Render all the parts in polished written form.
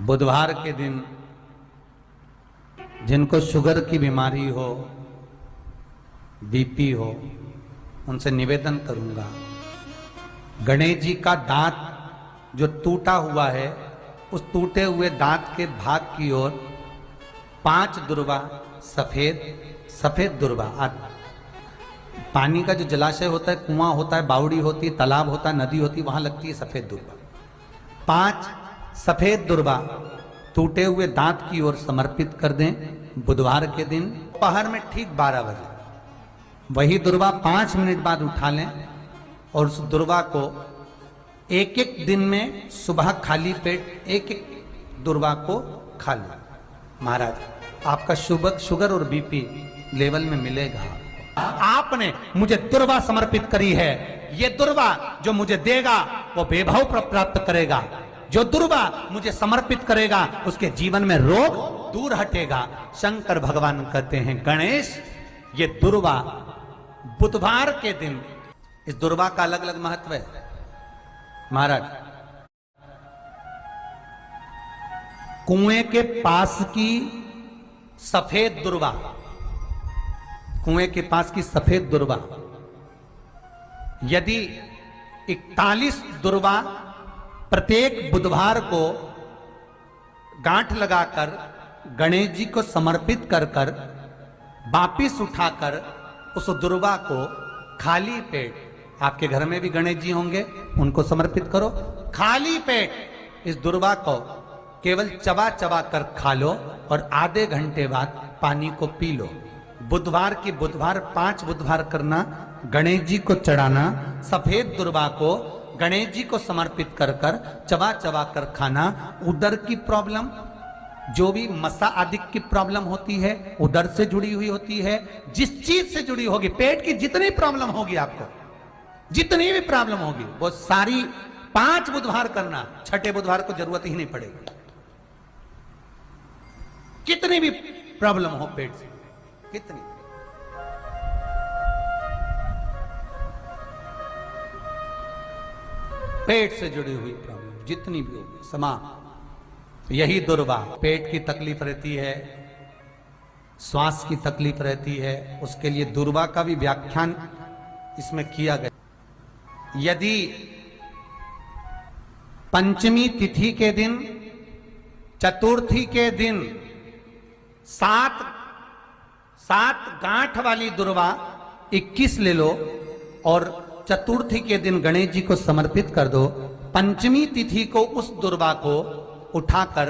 बुधवार के दिन जिनको शुगर की बीमारी हो, बीपी हो, उनसे निवेदन करूंगा, गणेश जी का दांत जो टूटा हुआ है, उस टूटे हुए दांत के भाग की ओर 5 दुर्वा सफेद दुर्वा, पानी का जो जलाशय होता है, कुआं होता है, बावड़ी होती है, तालाब होता है, नदी होती है, वहां लगती है सफेद दुर्वा। 5 सफेद दुर्वा टूटे हुए दांत की ओर समर्पित कर दें बुधवार के दिन दोपहर में ठीक 12 बजे। वही दुर्वा 5 मिनट बाद उठा लें और उस दुर्वा को एक दिन में सुबह खाली पेट एक दुर्वा को खा लें। महाराज आपका शुगर और बीपी लेवल में मिलेगा। आपने मुझे दुर्वा समर्पित करी है, ये दुर्वा जो मुझे देगा वो वैभव प्राप्त करेगा। जो दुर्वा मुझे समर्पित करेगा उसके जीवन में रोग दूर हटेगा। शंकर भगवान कहते हैं, गणेश ये दुर्वा बुधवार के दिन, इस दुर्वा का अलग अलग महत्व है। महाराज कुएं के पास की सफेद दुर्वा, कुएं के पास की सफेद दुर्वा, यदि 41 दुर्वा प्रत्येक बुधवार को गांठ लगाकर गणेश जी को समर्पित कर कर वापिस उठाकर उस दुर्वा को खाली पेट, आपके घर में भी गणेश जी होंगे, उनको समर्पित करो। खाली पेट इस दुर्वा को केवल चबा चबा कर खा लो और आधे घंटे बाद पानी को पी लो। बुधवार की बुधवार 5 बुधवार करना, गणेश जी को चढ़ाना, सफेद दुर्वा को गणेश जी को समर्पित कर कर चबा चबा कर खाना। उदर की प्रॉब्लम, जो भी मसा आदि की प्रॉब्लम होती है, उदर से जुड़ी हुई होती है, जिस चीज से जुड़ी होगी, पेट की जितनी प्रॉब्लम होगी, आपको जितनी भी प्रॉब्लम होगी, वो सारी 5 बुधवार करना। 6ठे बुधवार को जरूरत ही नहीं पड़ेगी। कितनी भी प्रॉब्लम हो पेट से, कितनी, पेट से जुड़ी हुई प्रॉब्लम जितनी भी होगी समाप्त। यही दुर्वा, पेट की तकलीफ रहती है, श्वास की तकलीफ रहती है, उसके लिए दुर्वा का भी व्याख्यान इसमें किया गया। यदि पंचमी तिथि के दिन, चतुर्थी के दिन 7 गांठ वाली दुर्वा 21 ले लो और चतुर्थी के दिन गणेश जी को समर्पित कर दो। पंचमी तिथि को उस दुर्वा को उठाकर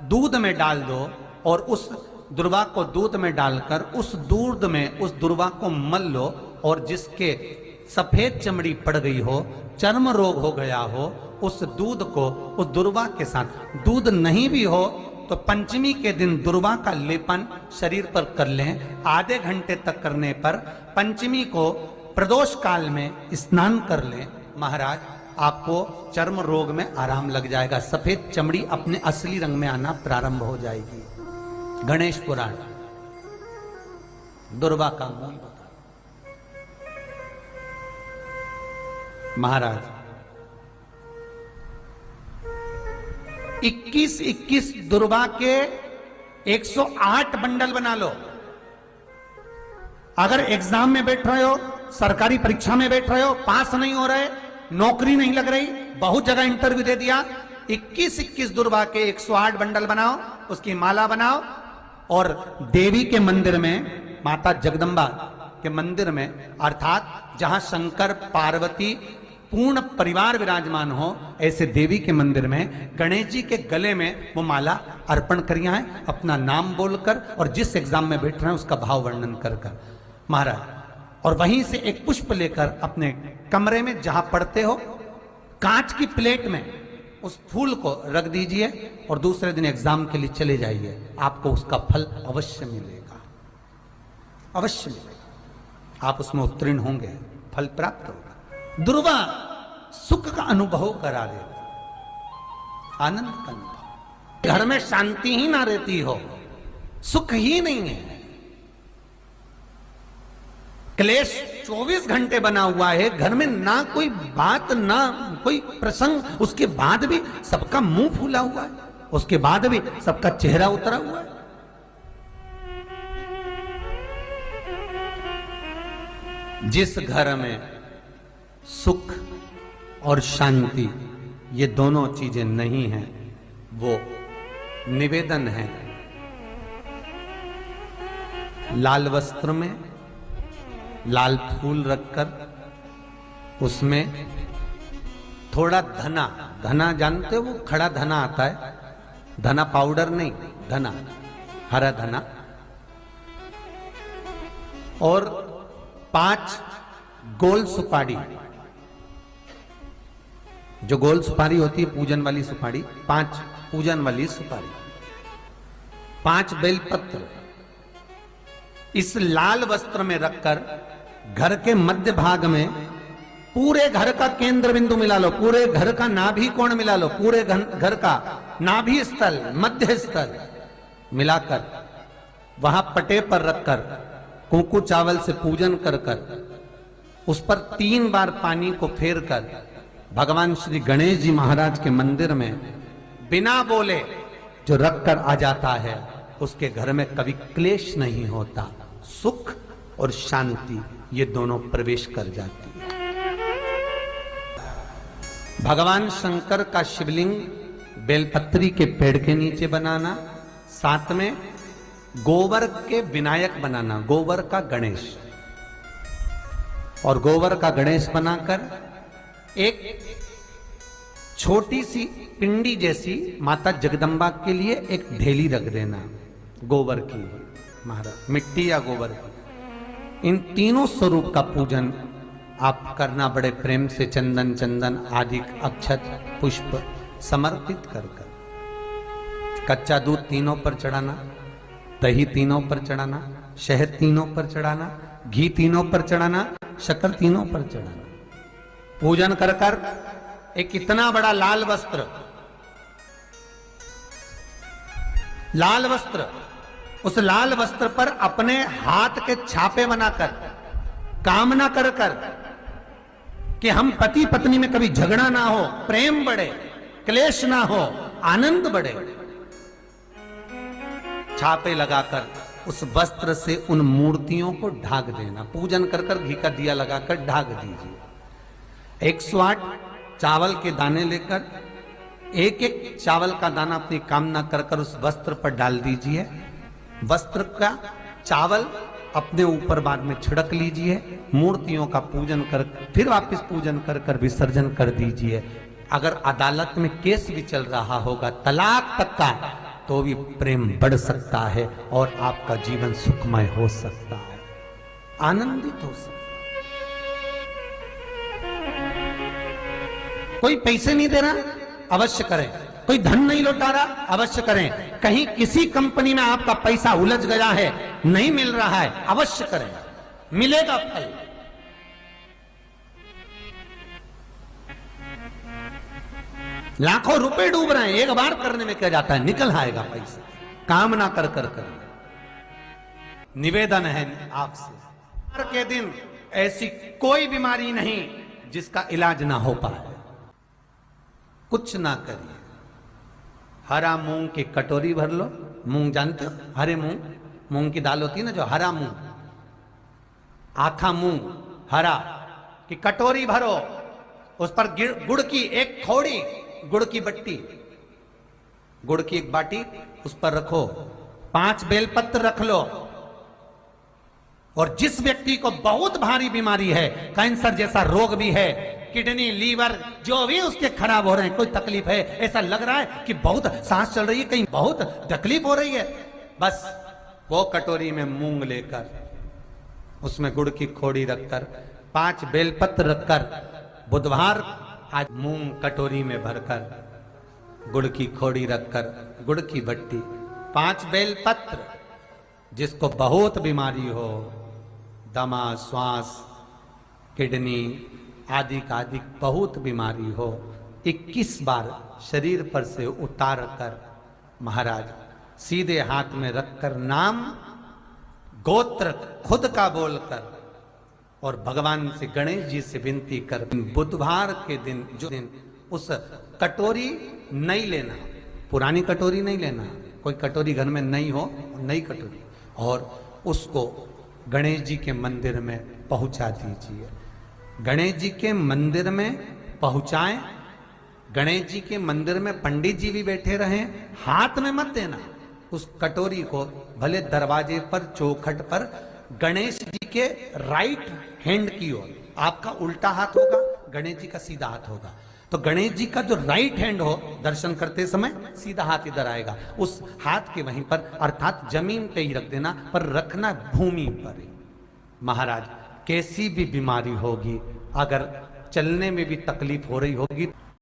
दूध में डाल दो और उस दुर्वा को दूध में डालकर उस दूध में उस दुर्वा को मल लो, और जिसके सफेद चमड़ी पड़ गई हो, चर्म रोग हो गया हो, उस दूध को उस दुर्वा के साथ, दूध नहीं भी हो तो पंचमी के दिन दुर्वा का लेपन शरीर पर कर लें। आधे घंटे तक करने पर पंचमी को प्रदोष काल में स्नान कर लें। महाराज आपको चर्म रोग में आराम लग जाएगा, सफेद चमड़ी अपने असली रंग में आना प्रारंभ हो जाएगी। गणेश पुराण दुर्वा का मूल बता। महाराज 21 दुर्वा के 108 बंडल बना लो। अगर एग्जाम में बैठ रहे हो, सरकारी परीक्षा में बैठ रहे हो, पास नहीं हो रहे, नौकरी नहीं लग रही, बहुत जगह इंटरव्यू दे दिया, 21 दुर्वा के 108 बंडल बनाओ, उसकी माला बनाओ और देवी के मंदिर में, माता जगदम्बा के मंदिर में, अर्थात जहां शंकर पार्वती पूर्ण परिवार विराजमान हो, ऐसे देवी के मंदिर में गणेश जी के गले में वो माला अर्पण करिया है, अपना नाम बोलकर और जिस एग्जाम में बैठ रहे हैं उसका भाव वर्णन कर कर। महाराज और वहीं से एक पुष्प लेकर अपने कमरे में जहां पढ़ते हो, कांच की प्लेट में उस फूल को रख दीजिए और दूसरे दिन एग्जाम के लिए चले जाइए। आपको उसका फल अवश्य मिलेगा, अवश्य मिलेगा। आप उसमें उत्तीर्ण होंगे, फल प्राप्त होगा। दुर्वा सुख का अनुभव करा देगा, आनंद का अनुभव। घर में शांति ही ना रहती हो, सुख ही नहीं है, क्लेश 24 घंटे बना हुआ है, घर में ना कोई बात ना कोई प्रसंग, उसके बाद भी सबका मुंह फूला हुआ है। उसके बाद भी सबका चेहरा उतरा हुआ है। जिस घर में सुख और शांति ये दोनों चीजें नहीं हैं, वो निवेदन है लाल वस्त्र में लाल फूल रखकर उसमें थोड़ा धना, धना जानते हो, वो खड़ा धना आता है, धना पाउडर नहीं, धना, हरा धना, और 5 गोल सुपारी, जो गोल सुपारी होती है पूजन वाली सुपारी, 5 पूजन वाली सुपारी, 5 बेलपत्र इस लाल वस्त्र में रखकर घर के मध्य भाग में पूरे घर का केंद्र बिंदु मिला लो, पूरे घर का नाभि कोण मिला लो, पूरे घर का नाभि स्थल, मध्य स्थल मिलाकर वहां पटे पर रखकर कुंकू चावल से पूजन कर उस पर 3 बार पानी को फेर कर भगवान श्री गणेश जी महाराज के मंदिर में बिना बोले जो रखकर आ जाता है, उसके घर में कभी क्लेश नहीं होता, सुख और शांति ये दोनों प्रवेश कर जाती है। भगवान शंकर का शिवलिंग बेलपत्री के पेड़ के नीचे बनाना, साथ में गोबर के विनायक बनाना, गोबर का गणेश, और गोबर का गणेश बनाकर एक छोटी सी पिंडी जैसी माता जगदम्बा के लिए एक ढेली रख देना, गोबर की, महाराज मिट्टी या गोबर की। इन तीनों स्वरूप का पूजन आप करना बड़े प्रेम से, चंदन चंदन आदि अक्षत पुष्प समर्पित कर कच्चा दूध तीनों पर चढ़ाना, दही तीनों पर चढ़ाना, शहद तीनों पर चढ़ाना, घी तीनों पर चढ़ाना, शक्कर तीनों पर चढ़ाना। पूजन कर कर एक इतना बड़ा लाल वस्त्र, लाल वस्त्र, उस लाल वस्त्र पर अपने हाथ के छापे बनाकर कामना कर कर कि हम पति पत्नी में कभी झगड़ा ना हो, प्रेम बढ़े, क्लेश ना हो, आनंद बढ़े, छापे लगाकर उस वस्त्र से उन मूर्तियों को ढाक देना। पूजन कर कर घी का दिया लगाकर ढाक दीजिए। 108 चावल के दाने लेकर एक एक चावल का दाना अपनी कामना कर कर उस वस्त्र पर डाल दीजिए। वस्त्र का चावल अपने ऊपर बाद में छिड़क लीजिए, मूर्तियों का पूजन कर फिर वापस पूजन कर कर विसर्जन कर दीजिए। अगर अदालत में केस भी चल रहा होगा तलाक तक का, तो भी प्रेम बढ़ सकता है और आपका जीवन सुखमय हो सकता है, आनंदित हो सकता है। कोई पैसे नहीं दे रहा, अवश्य करें। कोई धन नहीं लौटा रहा, अवश्य करें। कहीं किसी कंपनी में आपका पैसा उलझ गया है, नहीं मिल रहा है, अवश्य करें, मिलेगा फल। लाखों रुपए डूब रहे हैं, एक बार करने में क्या जाता है, निकल आएगा पैसा। कामना कर कर कर। निवेदन है आपसे, हर के दिन ऐसी कोई बीमारी नहीं जिसका इलाज ना हो पाए, कुछ ना करिए। हरा मूंग की कटोरी भर लो, मूंग जानते हो, हरे मूंग, मूंग की दाल होती है ना जो, हरा मूंग, आखा मूंग हरा की कटोरी भरो, उस पर गुड़ की एक खौड़ी, गुड़ की बट्टी, गुड़ की एक बाटी उस पर रखो, 5 बेलपत्र रख लो। और जिस व्यक्ति को बहुत भारी बीमारी है, कैंसर जैसा रोग भी है, किडनी लीवर जो भी उसके खराब हो रहे हैं, कोई तकलीफ है, ऐसा लग रहा है कि बहुत सांस चल रही है, कहीं बहुत तकलीफ हो रही है, बस वो कटोरी में मूंग लेकर उसमें गुड़ की खोड़ी रखकर 5 बेलपत्र रखकर, बुधवार आज मूंग कटोरी में भरकर, गुड़ की खोड़ी रखकर, गुड़ की बट्टी, 5 बेलपत्र। जिसको बहुत बीमारी हो, दमा, श्वास, किडनी आदि का आदि बहुत बीमारी हो, 21 बार शरीर पर से उतार कर महाराज सीधे हाथ में रखकर नाम गोत्र खुद का बोलकर और भगवान से, गणेश जी से विनती कर, बुधवार के दिन जो दिन उस कटोरी नहीं लेना, पुरानी कटोरी नहीं लेना, कोई कटोरी घर में नहीं हो, नई कटोरी, और उसको गणेश जी के मंदिर में पहुंचा दीजिए। गणेश जी के मंदिर में पहुंचाएं, गणेश जी के मंदिर में पंडित जी भी बैठे रहें, हाथ में मत देना उस कटोरी को, भले दरवाजे पर चौखट पर गणेश जी के राइट हैंड की ओर, आपका उल्टा हाथ होगा, गणेश जी का सीधा हाथ होगा, तो गणेश जी का जो राइट हैंड हो दर्शन करते समय सीधा हाथ इधर आएगा, उस हाथ के वहीं पर अर्थात जमीन पे ही रख देना, पर रखना भूमि पर ही। महाराज कैसी भी बीमारी होगी, अगर चलने में भी तकलीफ हो रही होगी